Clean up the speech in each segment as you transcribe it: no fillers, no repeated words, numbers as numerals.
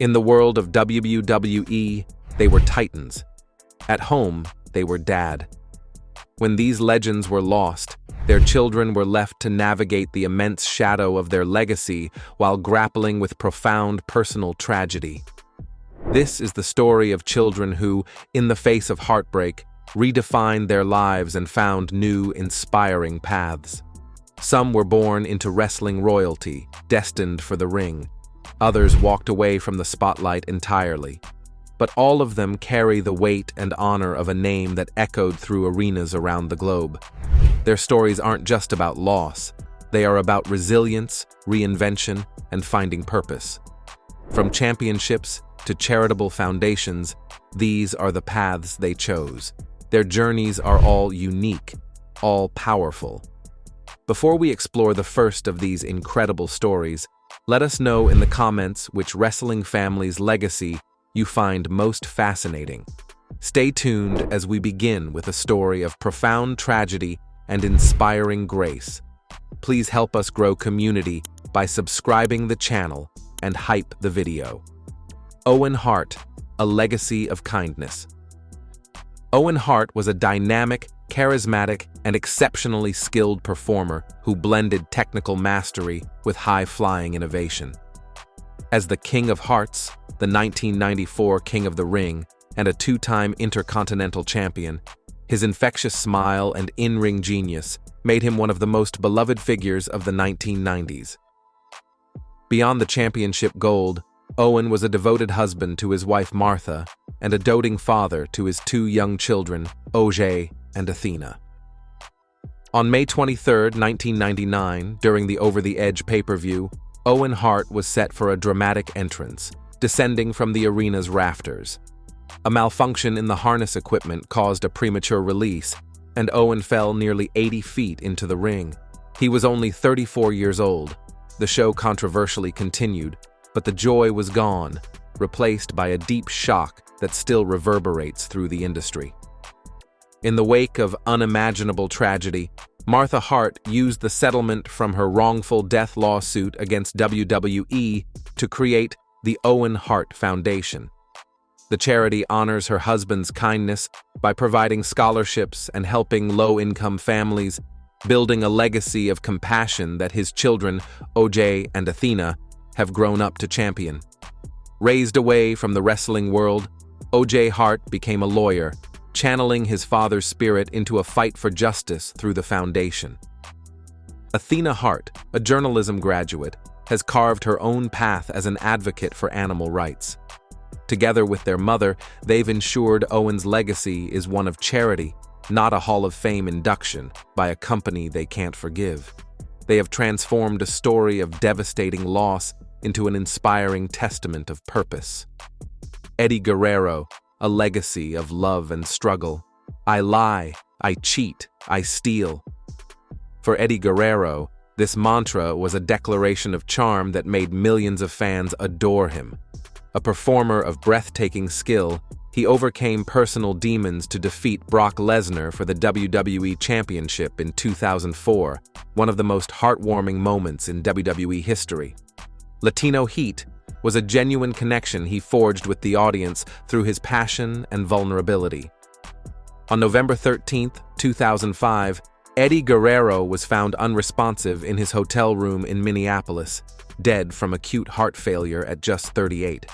In the world of WWE, they were titans. At home, they were dad. When these legends were lost, their children were left to navigate the immense shadow of their legacy while grappling with profound personal tragedy. This is the story of children who, in the face of heartbreak, redefined their lives and found new, inspiring paths. Some were born into wrestling royalty, destined for the ring. Others walked away from the spotlight entirely. But all of them carry the weight and honor of a name that echoed through arenas around the globe. Their stories aren't just about loss. They are about resilience, reinvention, and finding purpose. From championships to charitable foundations, these are the paths they chose. Their journeys are all unique, all powerful. Before we explore the first of these incredible stories, let us know in the comments which wrestling family's legacy you find most fascinating. Stay tuned as we begin with a story of profound tragedy and inspiring grace. Please help us grow community by subscribing the channel and hype the video. Owen Hart, a legacy of kindness. Owen Hart was a dynamic, charismatic, and exceptionally skilled performer who blended technical mastery with high-flying innovation. As the King of Hearts, the 1994 King of the Ring, and a two-time Intercontinental Champion, his infectious smile and in-ring genius made him one of the most beloved figures of the 1990s. Beyond the championship gold, Owen was a devoted husband to his wife Martha and a doting father to his two young children, Oj and Athena. On May 23, 1999, during the Over the Edge pay-per-view, Owen Hart was set for a dramatic entrance, descending from the arena's rafters. A malfunction in the harness equipment caused a premature release, and Owen fell nearly 80 feet into the ring. He was only 34 years old. The show controversially continued, but the joy was gone, replaced by a deep shock that still reverberates through the industry. In the wake of unimaginable tragedy, Martha Hart used the settlement from her wrongful death lawsuit against WWE to create the Owen Hart Foundation. The charity honors her husband's kindness by providing scholarships and helping low-income families, building a legacy of compassion that his children, Oj and Athena, have grown up to champion. Raised away from the wrestling world, Oj Hart became a lawyer, channeling his father's spirit into a fight for justice through the foundation. Athena Hart, a journalism graduate, has carved her own path as an advocate for animal rights. Together with their mother, they've ensured Owen's legacy is one of charity, not a Hall of Fame induction by a company they can't forgive. They have transformed a story of devastating loss into an inspiring testament of purpose. Eddie Guerrero, a legacy of love and struggle. I lie, I cheat, I steal. For Eddie Guerrero, this mantra was a declaration of charm that made millions of fans adore him. A performer of breathtaking skill, he overcame personal demons to defeat Brock Lesnar for the WWE Championship in 2004, one of the most heartwarming moments in WWE history. Latino Heat was a genuine connection he forged with the audience through his passion and vulnerability. On November 13, 2005, Eddie Guerrero was found unresponsive in his hotel room in Minneapolis, dead from acute heart failure at just 38.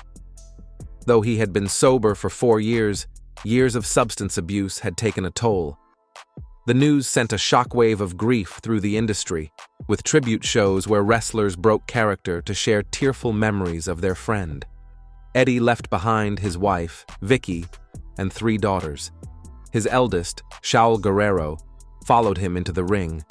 Though he had been sober for 4 years, years of substance abuse had taken a toll. The news sent a shockwave of grief through the industry, with tribute shows where wrestlers broke character to share tearful memories of their friend. Eddie left behind his wife, Vicky, and 3 daughters. His eldest, Shaul Guerrero, followed him into the ring.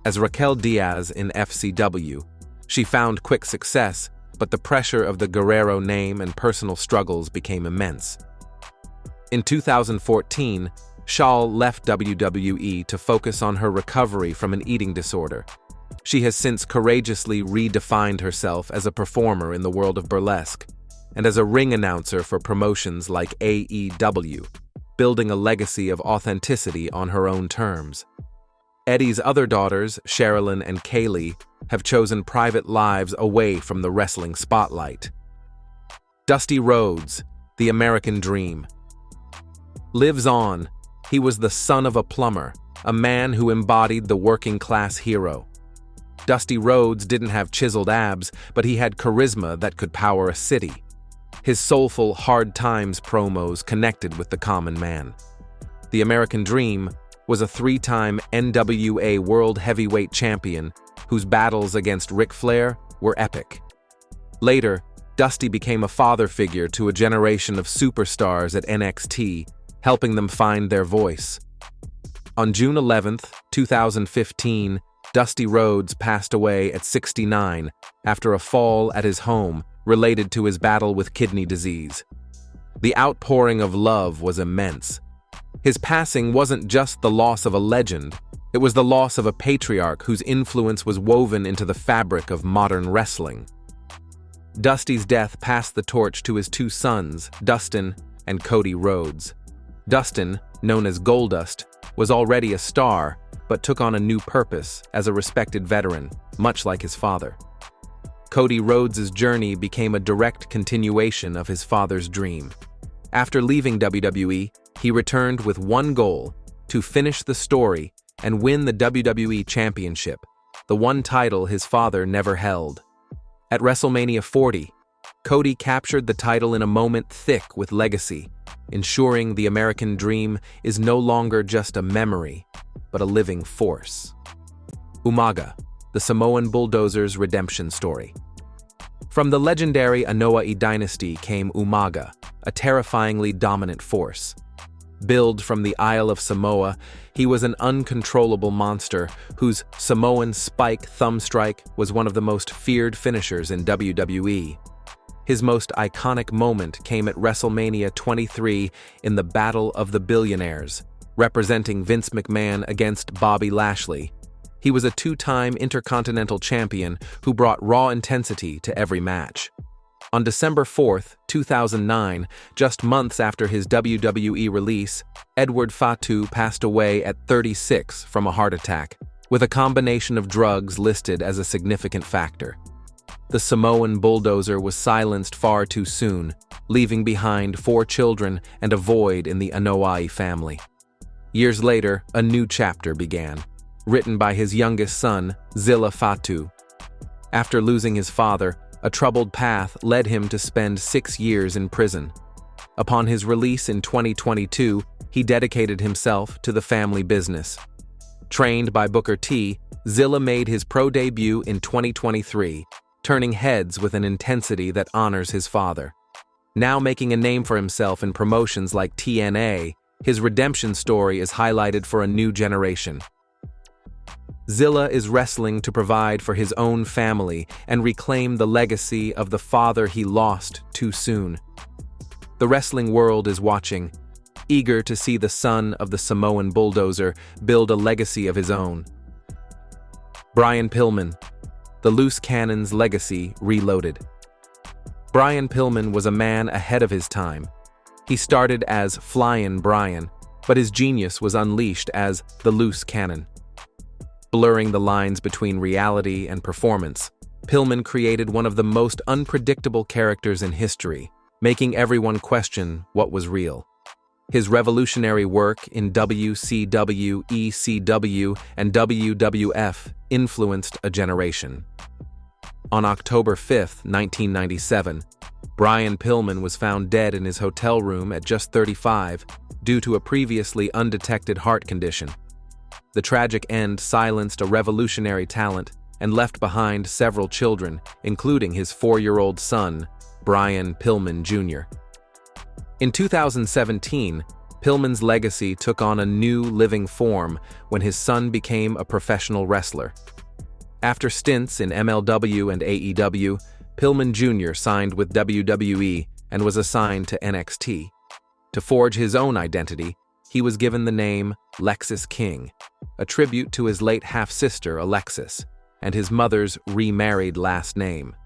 As Raquel Diaz in FCW, she found quick success, but the pressure of the Guerrero name and personal struggles became immense. In 2014, Shaul left WWE to focus on her recovery from an eating disorder. She has since courageously redefined herself as a performer in the world of burlesque and as a ring announcer for promotions like AEW, building a legacy of authenticity on her own terms. Eddie's other daughters, Sherilyn and Kaylee, have chosen private lives away from the wrestling spotlight. Dusty Rhodes, the American Dream. Lives on, he was the son of a plumber, a man who embodied the working-class hero. Dusty Rhodes didn't have chiseled abs, but he had charisma that could power a city. His soulful Hard Times promos connected with the common man. The American Dream was a 3-time NWA World Heavyweight Champion whose battles against Ric Flair were epic. Later, Dusty became a father figure to a generation of superstars at NXT, helping them find their voice. On June 11, 2015, Dusty Rhodes passed away at 69 after a fall at his home related to his battle with kidney disease. The outpouring of love was immense. His passing wasn't just the loss of a legend, it was the loss of a patriarch whose influence was woven into the fabric of modern wrestling. Dusty's death passed the torch to his 2 sons, Dustin and Cody Rhodes. Dustin, known as Goldust, was already a star, but took on a new purpose as a respected veteran, much like his father. Cody Rhodes' journey became a direct continuation of his father's dream. After leaving WWE, he returned with one goal: to finish the story and win the WWE Championship, the one title his father never held. At WrestleMania 40, Cody captured the title in a moment thick with legacy, ensuring the American Dream is no longer just a memory, but a living force. Umaga, the Samoan Bulldozer's redemption story. From the legendary Anoa'i dynasty came Umaga, a terrifyingly dominant force. Billed from the Isle of Samoa, he was an uncontrollable monster whose Samoan spike thumb strike was one of the most feared finishers in WWE. His most iconic moment came at WrestleMania 23 in the Battle of the Billionaires, representing Vince McMahon against Bobby Lashley. He was a 2-time Intercontinental Champion who brought raw intensity to every match. On December 4, 2009, just months after his WWE release, Edward Fatu passed away at 36 from a heart attack, with a combination of drugs listed as a significant factor. The Samoan Bulldozer was silenced far too soon, leaving behind 4 children and a void in the Anoa'i family. Years later, a new chapter began, written by his youngest son, Zilla Fatu. After losing his father, a troubled path led him to spend 6 years in prison. Upon his release in 2022, he dedicated himself to the family business. Trained by Booker T, Zilla made his pro debut in 2023, turning heads with an intensity that honors his father. Now making a name for himself in promotions like TNA, his redemption story is highlighted for a new generation. Zilla is wrestling to provide for his own family and reclaim the legacy of the father he lost too soon. The wrestling world is watching, eager to see the son of the Samoan Bulldozer build a legacy of his own. Brian Pillman, the Loose Cannon's legacy reloaded. Brian Pillman was a man ahead of his time. He started as Flyin' Brian, but his genius was unleashed as the Loose Cannon. Blurring the lines between reality and performance, Pillman created one of the most unpredictable characters in history, making everyone question what was real. His revolutionary work in WCW, ECW, and WWF influenced a generation. On October 5, 1997, Brian Pillman was found dead in his hotel room at just 35 due to a previously undetected heart condition. The tragic end silenced a revolutionary talent and left behind several children, including his 4-year-old son, Brian Pillman Jr. In 2017, Pillman's legacy took on a new living form when his son became a professional wrestler. After stints in MLW and AEW, Pillman Jr. signed with WWE and was assigned to NXT. To forge his own identity, he was given the name Lexis King, a tribute to his late half-sister Alexis, and his mother's remarried last name.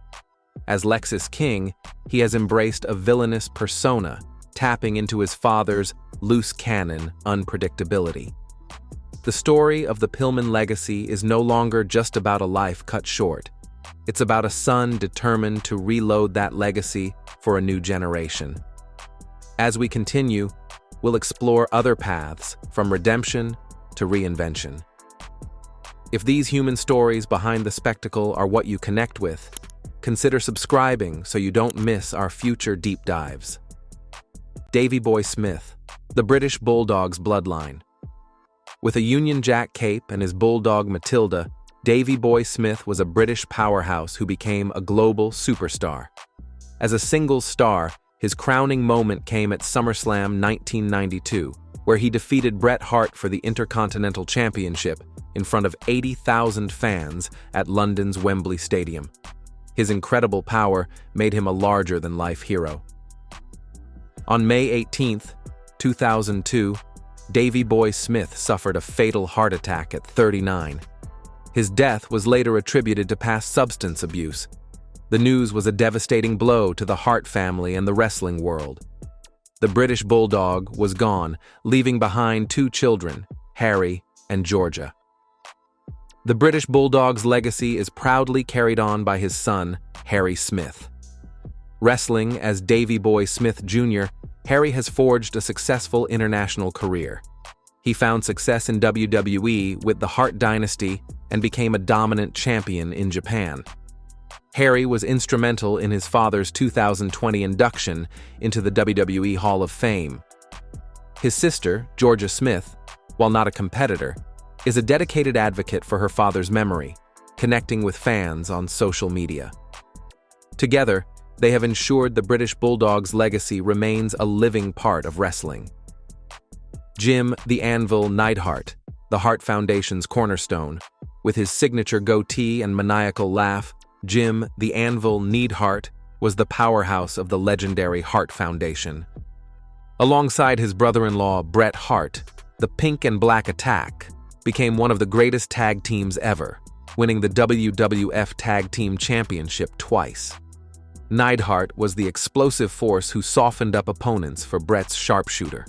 As Lexis King, he has embraced a villainous persona, tapping into his father's loose cannon unpredictability. The story of the Pillman legacy is no longer just about a life cut short. It's about a son determined to reload that legacy for a new generation. As we continue, we'll explore other paths from redemption to reinvention. If these human stories behind the spectacle are what you connect with, consider subscribing so you don't miss our future deep dives. Davey Boy Smith, the British Bulldog's bloodline. With a Union Jack cape and his bulldog Matilda, Davey Boy Smith was a British powerhouse who became a global superstar. As a single star, his crowning moment came at SummerSlam 1992, where he defeated Bret Hart for the Intercontinental Championship in front of 80,000 fans at London's Wembley Stadium. His incredible power made him a larger-than-life hero. On May 18, 2002, Davey Boy Smith suffered a fatal heart attack at 39. His death was later attributed to past substance abuse. The news was a devastating blow to the Hart family and the wrestling world. The British Bulldog was gone, leaving behind two children, Harry and Georgia. The British Bulldog's legacy is proudly carried on by his son, Harry Smith. Wrestling as Davey Boy Smith Jr., Harry has forged a successful international career. He found success in WWE with the Hart Dynasty and became a dominant champion in Japan. Harry was instrumental in his father's 2020 induction into the WWE Hall of Fame. His sister, Georgia Smith, while not a competitor, is a dedicated advocate for her father's memory, connecting with fans on social media. Together, they have ensured the British Bulldog's legacy remains a living part of wrestling. Jim "The Anvil" Neidhart, the Hart Foundation's cornerstone, with his signature goatee and maniacal laugh, Jim "The Anvil" Neidhart was the powerhouse of the legendary Hart Foundation. Alongside his brother-in-law Bret Hart, the Pink and Black Attack became one of the greatest tag teams ever, winning the WWF Tag Team Championship twice. Neidhart was the explosive force who softened up opponents for Bret's sharpshooter.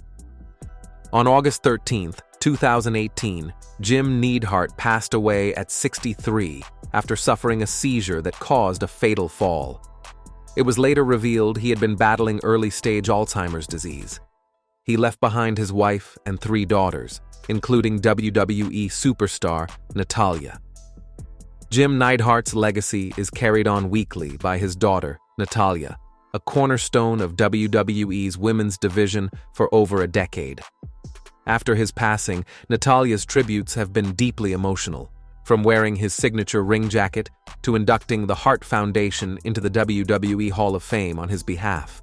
On August 13, 2018, Jim Neidhart passed away at 63 after suffering a seizure that caused a fatal fall. It was later revealed he had been battling early-stage Alzheimer's disease. He left behind his wife and 3 daughters, including WWE superstar Natalya. Jim Neidhart's legacy is carried on weekly by his daughter, Natalya, a cornerstone of WWE's women's division for over a decade. After his passing, Natalya's tributes have been deeply emotional, from wearing his signature ring jacket to inducting the Hart Foundation into the WWE Hall of Fame on his behalf.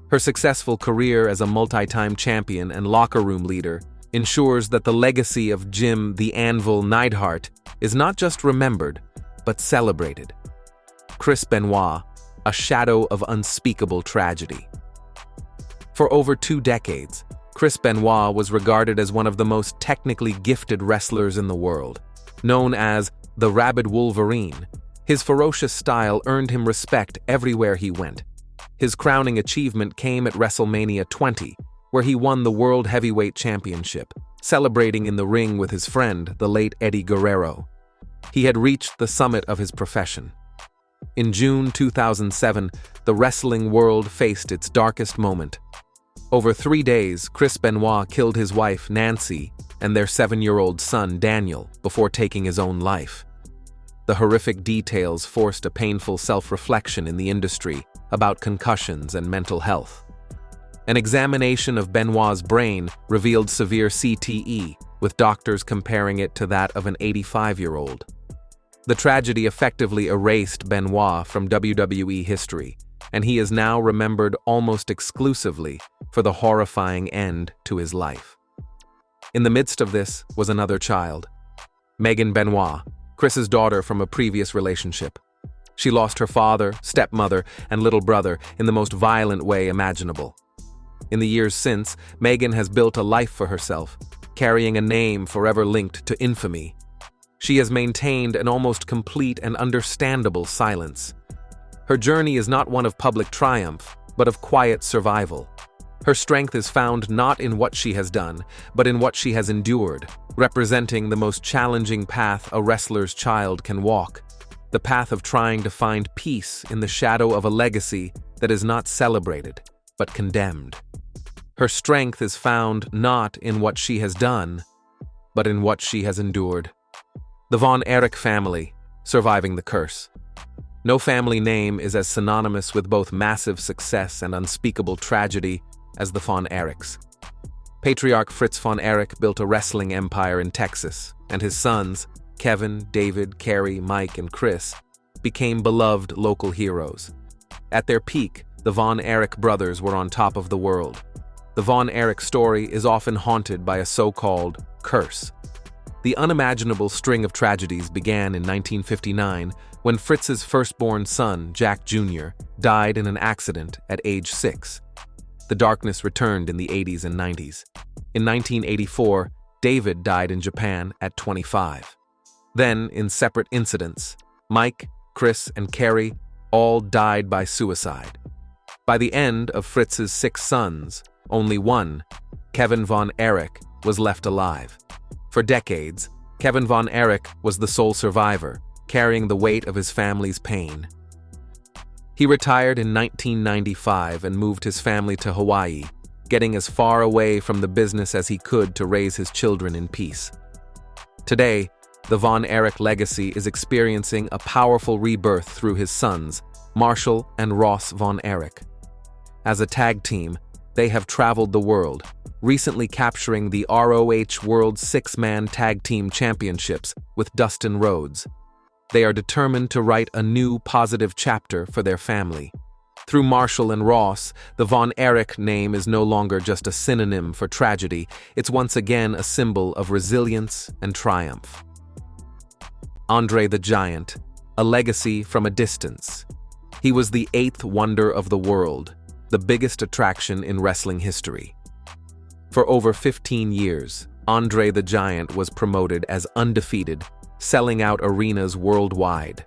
Her successful career as a multi-time champion and locker room leader ensures that the legacy of Jim "The Anvil" Neidhart is not just remembered, but celebrated. Chris Benoit, a shadow of unspeakable tragedy. For over 2 decades, Chris Benoit was regarded as one of the most technically gifted wrestlers in the world. Known as the Rabid Wolverine, his ferocious style earned him respect everywhere he went. His crowning achievement came at WrestleMania 20, where he won the World Heavyweight Championship, celebrating in the ring with his friend, the late Eddie Guerrero. He had reached the summit of his profession. In June 2007, the wrestling world faced its darkest moment. Over 3 days, Chris Benoit killed his wife, Nancy, and their 7-year-old son, Daniel, before taking his own life. The horrific details forced a painful self-reflection in the industry about concussions and mental health. An examination of Benoit's brain revealed severe CTE, with doctors comparing it to that of an 85-year-old. The tragedy effectively erased Benoit from WWE history, and he is now remembered almost exclusively for the horrifying end to his life. In the midst of this was another child, Megan Benoit, Chris's daughter from a previous relationship. She lost her father, stepmother, and little brother in the most violent way imaginable. In the years since, Megan has built a life for herself, carrying a name forever linked to infamy. She has maintained an almost complete and understandable silence. Her journey is not one of public triumph, but of quiet survival. Her strength is found not in what she has done, but in what she has endured, representing the most challenging path a wrestler's child can walk. the path of trying to find peace in the shadow of a legacy that is not celebrated, but condemned. Her strength is found not in what she has done, but in what she has endured. The Von Erich family, surviving the curse. No family name is as synonymous with both massive success and unspeakable tragedy as the Von Erichs. Patriarch Fritz von Erich built a wrestling empire in Texas, and his sons, Kevin, David, Kerry, Mike, and Chris, became beloved local heroes. At their peak, the Von Erich brothers were on top of the world. The Von Erich story is often haunted by a so-called curse. The unimaginable string of tragedies began in 1959 when Fritz's firstborn son, Jack Jr., died in an accident at age 6. The darkness returned in the 80s and 90s. In 1984, David died in Japan at 25. Then, in separate incidents, Mike, Chris, and Kerry all died by suicide. By the end of Fritz's 6 sons, only one, Kevin Von Erich, was left alive. For decades, Kevin Von Erich was the sole survivor, carrying the weight of his family's pain. He retired in 1995 and moved his family to Hawaii, getting as far away from the business as he could to raise his children in peace. Today, the Von Erich legacy is experiencing a powerful rebirth through his sons, Marshall and Ross Von Erich. As a tag team, they have traveled the world, recently capturing the ROH World 6-Man Tag Team Championships with Dustin Rhodes. They are determined to write a new positive chapter for their family. Through Marshall and Ross, the Von Erich name is no longer just a synonym for tragedy, it's once again a symbol of resilience and triumph. Andre the Giant, a legacy from a distance. He was the 8th wonder of the world, the biggest attraction in wrestling history. For over 15 years, Andre the Giant was promoted as undefeated, selling out arenas worldwide.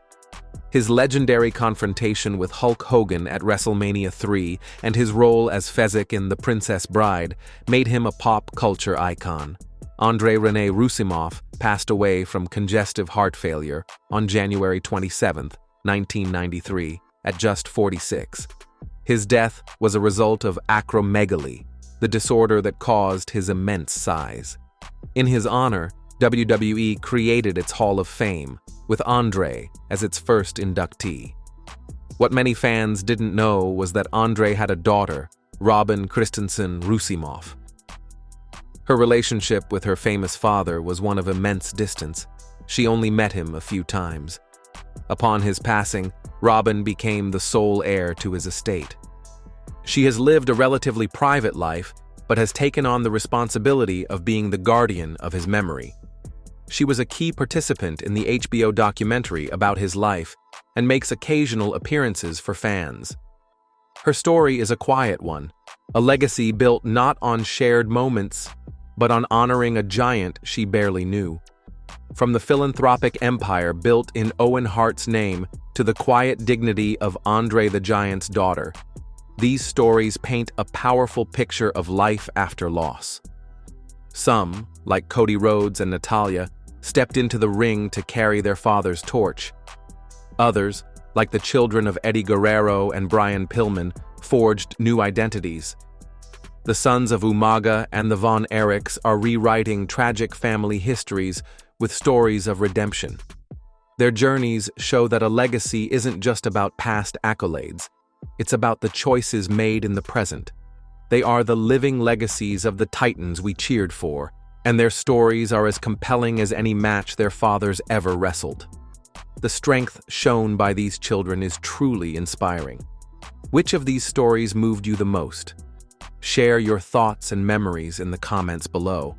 His legendary confrontation with Hulk Hogan at WrestleMania 3 and his role as Fezzik in The Princess Bride made him a pop culture icon. Andrei Rene Roussimoff passed away from congestive heart failure on January 27, 1993, at just 46. His death was a result of acromegaly, the disorder that caused his immense size. In his honor, WWE created its Hall of Fame, with Andre as its first inductee. What many fans didn't know was that Andre had a daughter, Robin Christensen Roussimoff. Her relationship with her famous father was one of immense distance. She only met him a few times. Upon his passing, Robin became the sole heir to his estate. She has lived a relatively private life, but has taken on the responsibility of being the guardian of his memory. She was a key participant in the HBO documentary about his life and makes occasional appearances for fans. Her story is a quiet one, a legacy built not on shared moments, but on honoring a giant she barely knew. From the philanthropic empire built in Owen Hart's name to the quiet dignity of Andre the Giant's daughter, these stories paint a powerful picture of life after loss. Some, like Cody Rhodes and Natalya, stepped into the ring to carry their father's torch. Others, like the children of Eddie Guerrero and Brian Pillman, forged new identities. The sons of Umaga and the Von Erichs are rewriting tragic family histories with stories of redemption. Their journeys show that a legacy isn't just about past accolades, it's about the choices made in the present. They are the living legacies of the titans we cheered for, and their stories are as compelling as any match their fathers ever wrestled. The strength shown by these children is truly inspiring. Which of these stories moved you the most? Share your thoughts and memories in the comments below.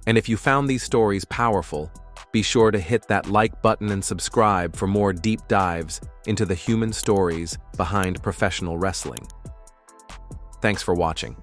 And if you found these stories powerful, be sure to hit that like button and subscribe for more deep dives into the human stories behind professional wrestling. Thanks for watching.